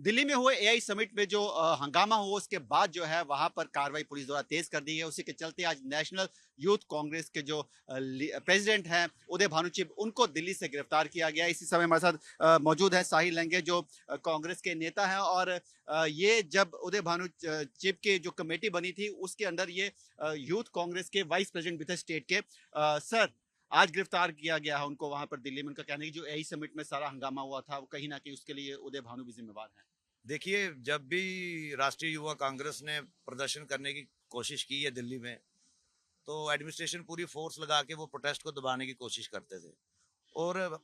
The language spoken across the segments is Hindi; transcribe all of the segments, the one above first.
दिल्ली में हुए एआई समिट में जो हंगामा हुआ उसके बाद जो है वहां पर कार्रवाई पुलिस द्वारा तेज कर दी है। उसी के चलते आज नेशनल यूथ कांग्रेस के जो प्रेसिडेंट हैं उदय भानु चिब उनको दिल्ली से गिरफ्तार किया गया। इसी समय हमारे साथ मौजूद है साहिल लंगे जो कांग्रेस के नेता हैं। और ये जब उदय भानु चिब की जो कमेटी बनी थी उसके अंदर ये यूथ कांग्रेस के वाइस प्रेसिडेंट भी थे स्टेट के। सर, आज गिरफ्तार किया गया है उनको वहां पर दिल्ली में। उनका कहना है कि जो एआई समिट में सारा हंगामा हुआ था वो कहीं ना कहीं उसके लिए उदय भानु भी जिम्मेवार हैं। देखिए, जब भी राष्ट्रीय युवा कांग्रेस ने प्रदर्शन करने की कोशिश की है दिल्ली में, तो एडमिनिस्ट्रेशन पूरी फोर्स लगा के वो प्रोटेस्ट को दबाने की कोशिश करते थे। और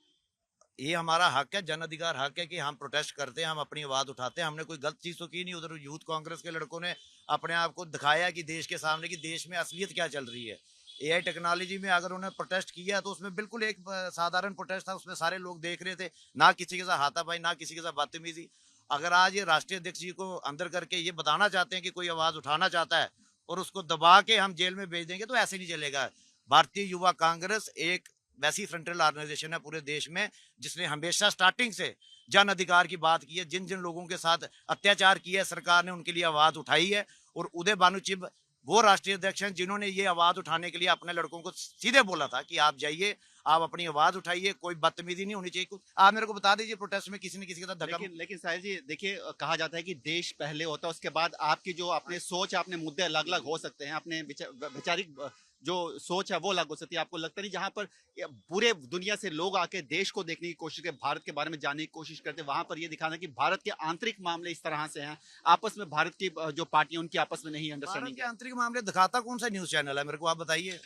ये हमारा हक है, जन अधिकार हक है कि हम प्रोटेस्ट करते हैं, हम अपनी आवाज उठाते हैं। हमने कोई गलत चीज तो की नहीं। उधर यूथ कांग्रेस के लड़कों ने अपने आप को दिखाया कि देश के सामने कि देश में असलियत क्या चल रही है। एआई टेक्नोलॉजी में अगर उन्होंने प्रोटेस्ट किया तो उसमें बिल्कुल एक साधारण प्रोटेस्ट था, उसमें सारे लोग देख रहे थे, ना किसी के साथ हाथापाई, ना किसी के साथ बदतमीजी। अगर आज ये राष्ट्रीय अध्यक्ष जी को अंदर करके ये बताना चाहते हैं कि कोई आवाज उठाना चाहता है और उसको दबा के हम जेल में भेज देंगे, तो ऐसे नहीं चलेगा। भारतीय युवा कांग्रेस एक वैसी फ्रंटल ऑर्गेनाइजेशन है पूरे देश में जिसने हमेशा स्टार्टिंग से जन अधिकार की बात की है। जिन जिन लोगों के साथ अत्याचार किया है सरकार ने, उनके लिए आवाज उठाई है। और उदय भानु चिब वो राष्ट्रीय अध्यक्ष हैं जिन्होंने ये आवाज उठाने के लिए अपने लड़कों को सीधे बोला था कि आप जाइए, आप अपनी आवाज उठाइए, कोई बदतमीजी नहीं होनी चाहिए। कुछ आप मेरे को बता दीजिए, प्रोटेस्ट में किसी ने किसी के साथ धक्का। लेकिन साहिल जी देखिए, कहा जाता है कि देश पहले होता है, उसके बाद आपकी जो अपने सोच, अपने मुद्दे अलग अलग हो सकते हैं, अपने वैचारिक जो सोच है वो अलग हो सकती है। आपको लगता नहीं जहां पर पूरे दुनिया से लोग आके देश को देखने की कोशिश करते, भारत के बारे में जानने की कोशिश करते, वहां पर ये दिखाना कि भारत के आंतरिक मामले इस तरह से हैं, आपस में भारत की जो पार्टियां उनकी आपस में नहीं भारत अंडरस्टैंडिंग के है। आंतरिक मामले दिखाता कौन सा न्यूज चैनल है, मेरे को आप बताइए।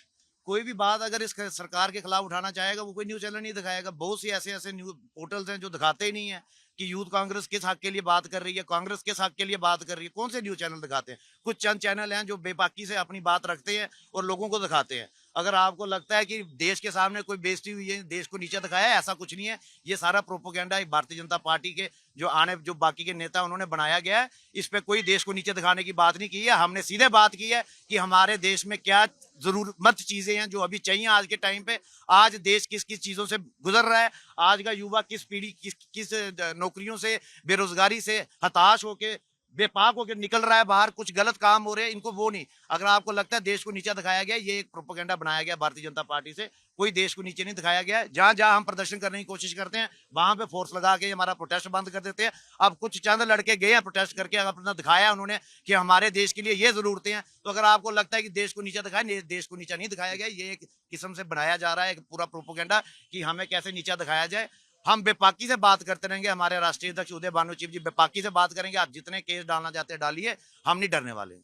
कोई भी बात अगर इस सरकार के खिलाफ उठाना चाहेगा, वो कोई न्यूज चैनल नहीं दिखाएगा। बहुत सी ऐसे ऐसे न्यूज पोर्टल्स हैं जो दिखाते ही नहीं है कि यूथ कांग्रेस किस हक के लिए बात कर रही है, कांग्रेस किस हक के लिए बात कर रही है। कौन से न्यूज चैनल दिखाते हैं? कुछ चंद चैनल हैं जो बेबाकी से अपनी बात रखते हैं और लोगों को दिखाते हैं। अगर आपको लगता है कि देश के सामने कोई बेइज्जती हुई है, देश को नीचे दिखाया है, ऐसा कुछ नहीं है। ये सारा प्रोपोगेंडा भारतीय जनता पार्टी के जो बाकी के नेता उन्होंने बनाया गया है। इस पे कोई देश को नीचे दिखाने की बात नहीं की है। हमने सीधे बात की है कि हमारे देश में क्या जरूरतमंद चीजें हैं जो अभी चाहिए आज के टाइम पे। आज देश किस किस चीजों से गुजर रहा है, आज का युवा किस पीढ़ी किस किस नौकरियों से, बेरोजगारी से हताश होके, बेपाक होकर निकल रहा है बाहर, कुछ गलत काम हो रहे हैं, इनको वो नहीं। अगर आपको लगता है देश को नीचे दिखाया गया, ये एक प्रोपेगेंडा बनाया गया भारतीय जनता पार्टी से। कोई देश को नीचे नहीं दिखाया गया है। जहां जहां हम प्रदर्शन करने की कोशिश करते हैं वहां पे फोर्स लगा के हमारा प्रोटेस्ट बंद कर देते हैं। अब कुछ चंद लड़के गए हैं प्रोटेस्ट करके, अपना दिखाया उन्होंने कि हमारे देश के लिए ये जरूरतें हैं। तो अगर आपको लगता है कि देश को नीचे दिखाया, देश को नीचा नहीं दिखाया गया। ये एक किस्म से बनाया जा रहा है एक पूरा प्रोपोगेंडा कि हमें कैसे नीचा दिखाया जाए। हम बेपाकी से बात करते रहेंगे। हमारे राष्ट्रीय अध्यक्ष उदय भानु चिब जी बेपाकी से बात करेंगे। आप जितने केस डालना चाहते हैं डालिए, हम नहीं डरने वाले।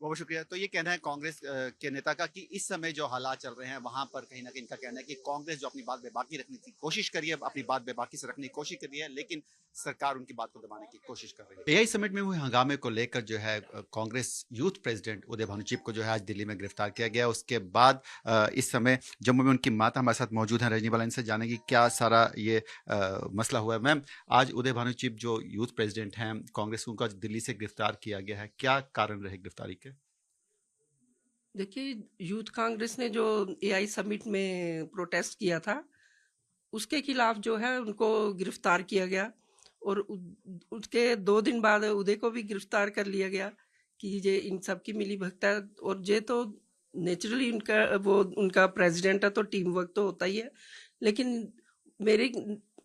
बहुत बहुत शुक्रिया। तो ये कहना है कांग्रेस के नेता का कि इस समय जो हालात चल रहे हैं वहां पर कहीं ना कहीं इनका कहना है कि कांग्रेस जो अपनी बात बेबाकी रखने की कोशिश करी है, अपनी बात बेबाकी से रखने की कोशिश करी है, लेकिन सरकार उनकी बात को दबाने की कोशिश कर रही है। एआई समिट में हुए हंगामे को लेकर जो है कांग्रेस यूथ प्रेसिडेंट उदय भानु चिब को जो है आज दिल्ली में गिरफ्तार किया गया। उसके बाद इस समय जम्मू में उनकी माता हमारे साथ मौजूद है रजनी बाला, इनसे जानेंगे क्या सारा ये मसला हुआ है। मैम, आज उदय भानु चिब जो यूथ प्रेसिडेंट हैं कांग्रेस, उनका दिल्ली से गिरफ्तार किया गया है, क्या कारण रहे गिरफ्तारी के? देखिए, यूथ कांग्रेस ने जो एआई समिट में प्रोटेस्ट किया था उसके खिलाफ जो है उनको गिरफ्तार किया गया। और उसके 2 दिन बाद उदय को भी गिरफ्तार कर लिया गया कि ये इन सब की मिली भगत है। और ये तो नेचुरली उनका प्रेसिडेंट है तो टीम वर्क तो होता ही है। लेकिन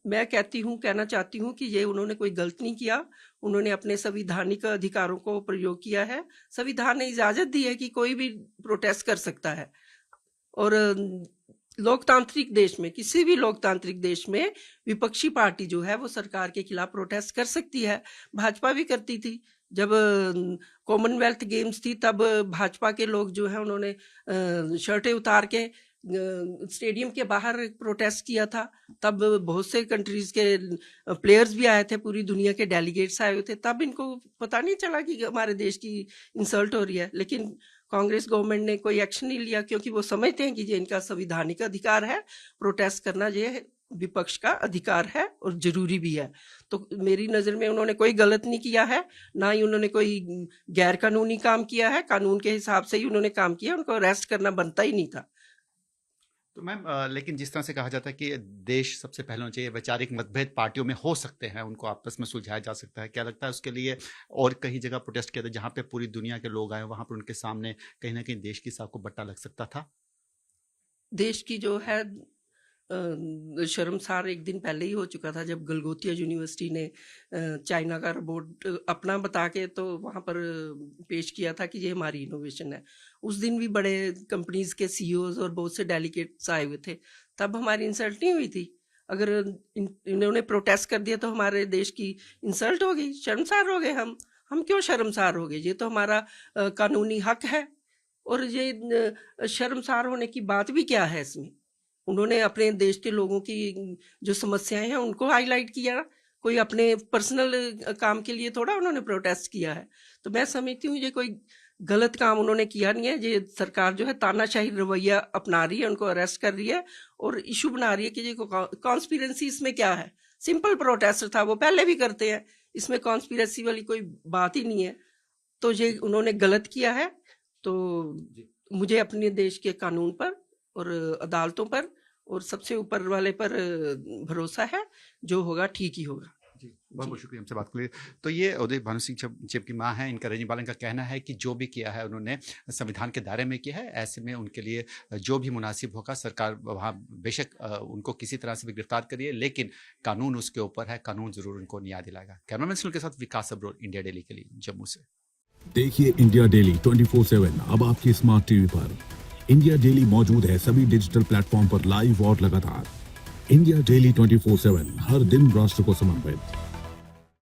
मैं कहना चाहती हूँ कि ये उन्होंने कोई गलत नहीं किया। उन्होंने अपने संवैधानिक अधिकारों को प्रयोग किया है। संविधान ने इजाजत दी है कि कोई भी प्रोटेस्ट कर सकता है। और लोकतांत्रिक देश में, किसी भी लोकतांत्रिक देश में विपक्षी पार्टी जो है वो सरकार के खिलाफ प्रोटेस्ट कर सकती है। भाजपा भी करती थी। जब कॉमनवेल्थ गेम्स थी तब भाजपा के लोग जो है उन्होंने शर्टें उतार के स्टेडियम के बाहर प्रोटेस्ट किया था। तब बहुत से कंट्रीज के प्लेयर्स भी आए थे, पूरी दुनिया के डेलीगेट्स आए हुए थे। तब इनको पता नहीं चला कि हमारे देश की इंसल्ट हो रही है। लेकिन कांग्रेस गवर्नमेंट ने कोई एक्शन नहीं लिया क्योंकि वो समझते हैं कि ये इनका संवैधानिक अधिकार है, प्रोटेस्ट करना ये विपक्ष का अधिकार है और जरूरी भी है। तो मेरी नज़र में उन्होंने कोई गलत नहीं किया है, ना ही उन्होंने कोई गैर कानूनी काम किया है। कानून के हिसाब से ही उन्होंने काम किया, उनको अरेस्ट करना बनता ही नहीं था। तो मैम लेकिन जिस तरह से कहा जाता है कि देश सबसे पहले होना चाहिए, वैचारिक मतभेद पार्टियों में हो सकते हैं, उनको आपस में सुलझाया जा सकता है, क्या लगता है उसके लिए और कहीं जगह प्रोटेस्ट किया था जहां पे पूरी दुनिया के लोग आए, वहां पर उनके सामने कहीं ना कहीं देश की साख को बट्टा लग सकता था? देश की जो है शर्मसार एक दिन पहले ही हो चुका था जब गलगोटिया यूनिवर्सिटी ने चाइना का रोबोट अपना बता के तो वहाँ पर पेश किया था कि ये हमारी इनोवेशन है। उस दिन भी बड़े कंपनीज के सीईओज और बहुत से डेलीगेट्स आए हुए थे, तब हमारी इंसल्ट नहीं हुई थी। अगर इन्होंने प्रोटेस्ट कर दिया तो हमारे देश की इंसल्ट हो गई, शर्मसार हो गए हम क्यों शर्मसार हो गए? ये तो हमारा कानूनी हक है। और ये शर्मसार होने की बात भी क्या है इसमें? उन्होंने अपने देश के लोगों की जो समस्याएं हैं उनको हाईलाइट किया, कोई अपने पर्सनल काम के लिए थोड़ा उन्होंने प्रोटेस्ट किया है। तो मैं समझती हूँ ये कोई गलत काम उन्होंने किया नहीं है। ये सरकार जो है तानाशाही रवैया अपना रही है, उनको अरेस्ट कर रही है और इशू बना रही है कि ये कॉन्स्पिरेसी इसमें क्या है। सिंपल प्रोटेस्ट था, वो पहले भी करते हैं, इसमें कॉन्स्पिरेसी वाली कोई बात ही नहीं है। तो ये उन्होंने गलत किया है। तो मुझे अपने देश के कानून पर और अदालतों पर और सबसे ऊपर वाले पर भरोसा है, जो होगा ठीक ही होगा। जी, बहुत बहुत शुक्रिया हमसे बात के लिए। तो ये उदय भानु सिंह चिब की मां है, इनका रजनी बालन का कहना है कि जो भी किया है उन्होंने संविधान के दायरे में किया है, ऐसे में उनके लिए जो भी मुनासिब होगा सरकार वहाँ बेशक उनको किसी तरह से भी गिरफ्तार करिए, लेकिन कानून उसके ऊपर है, कानून जरूर उनको न्याय दिलाएगा। कैमरामैन सुनील के साथ विकास अब्रोल, इंडिया डेली के लिए जम्मू से। देखिए इंडिया डेली 24/7 अब आपकी स्मार्ट टीवी पर। इंडिया डेली मौजूद है सभी डिजिटल प्लेटफॉर्म पर लाइव और लगातार। इंडिया डेली 24/7 हर दिन राष्ट्र को समर्पित।